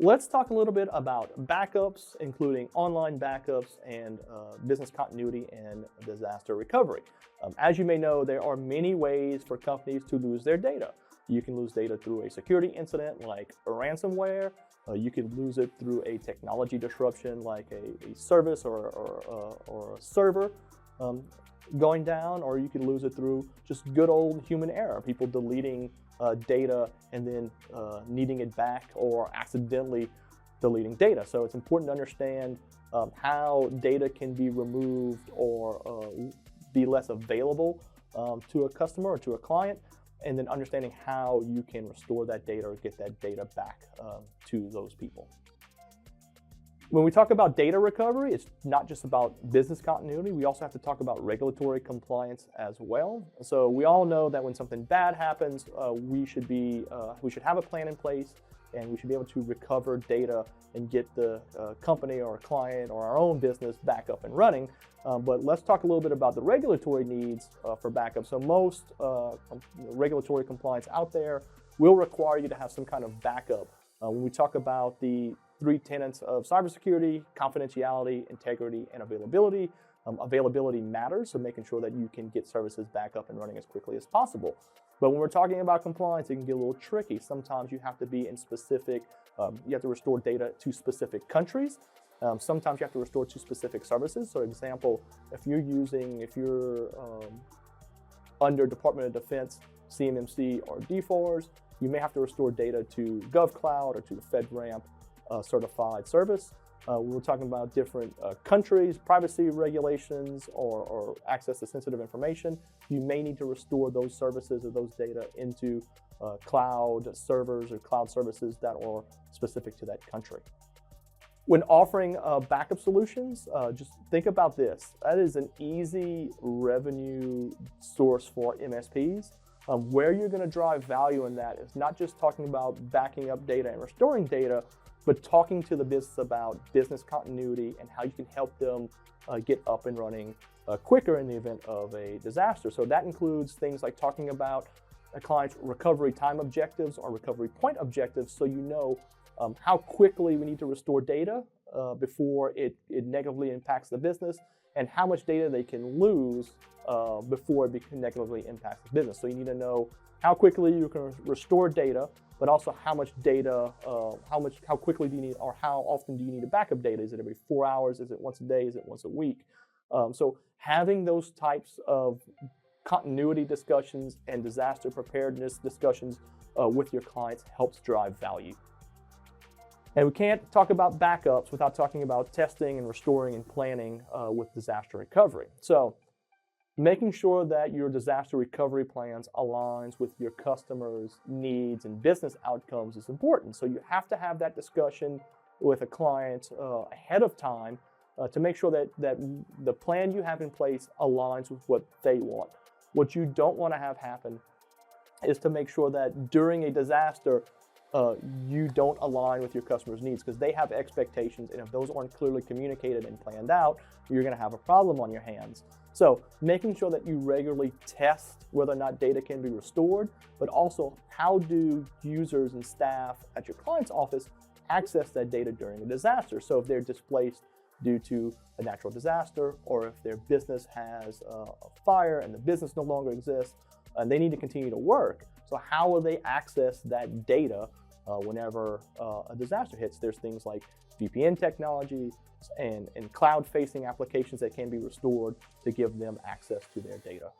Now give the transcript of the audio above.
Let's talk a little bit about backups, including online backups and business continuity and disaster recovery. As you may know, there are many ways for companies to lose their data. You can lose data through a security incident like a ransomware. You can lose it through a technology disruption like a service or a server going down, or you can lose it through just good old human error, people deleting data and then needing it back or accidentally deleting data. So it's important to understand how data can be removed or be less available to a customer or to a client, and then understanding how you can restore that data or get that data back to those people. When we talk about data recovery, it's not just about business continuity. We also have to talk about regulatory compliance as well. So we all know that when something bad happens, we should have a plan in place, and we should be able to recover data and get the company or a client or our own business back up and running. But let's talk a little bit about the regulatory needs for backup. So most regulatory compliance out there will require you to have some kind of backup. When we talk about the 3 tenets of cybersecurity: confidentiality, integrity, and availability. Availability matters, so making sure that you can get services back up and running as quickly as possible. But when we're talking about compliance, it can get a little tricky. Sometimes you have to be in specific, you have to restore data to specific countries. Sometimes you have to restore to specific services. So example, if you're under Department of Defense, CMMC, or DFARS, you may have to restore data to GovCloud or to the FedRAMP certified service. We're talking about different countries, privacy regulations, or access to sensitive information. You may need to restore those services or those data into cloud servers or cloud services that are specific to that country. When offering backup solutions, just think about this. That is an easy revenue source for MSPs. Where you're going to drive value in that is not just talking about backing up data and restoring data, but talking to the business about business continuity and how you can help them get up and running quicker in the event of a disaster. So that includes things like talking about a client's recovery time objectives or recovery point objectives, so you know how quickly we need to restore data before it negatively impacts the business, and how much data they can lose before it negatively impacts the business. So you need to know how quickly you can restore data, but also how much data, how quickly do you need, or how often do you need to backup data? Is it every 4 hours? Is it once a day? Is it once a week? So having those types of continuity discussions and disaster preparedness discussions with your clients helps drive value. And we can't talk about backups without talking about testing and restoring and planning with disaster recovery. So making sure that your disaster recovery plans aligns with your customers' needs and business outcomes is important. So you have to have that discussion with a client ahead of time to make sure that the plan you have in place aligns with what they want. What you don't want to have happen is to make sure that during a disaster, you don't align with your customers' needs, because they have expectations, and if those aren't clearly communicated and planned out, you're going to have a problem on your hands. So making sure that you regularly test whether or not data can be restored, but also how do users and staff at your client's office access that data during a disaster. So if they're displaced due to a natural disaster, or if their business has a fire and the business no longer exists and they need to continue to work, so how will they access that data whenever a disaster hits? There's things like VPN technology and cloud-facing applications that can be restored to give them access to their data.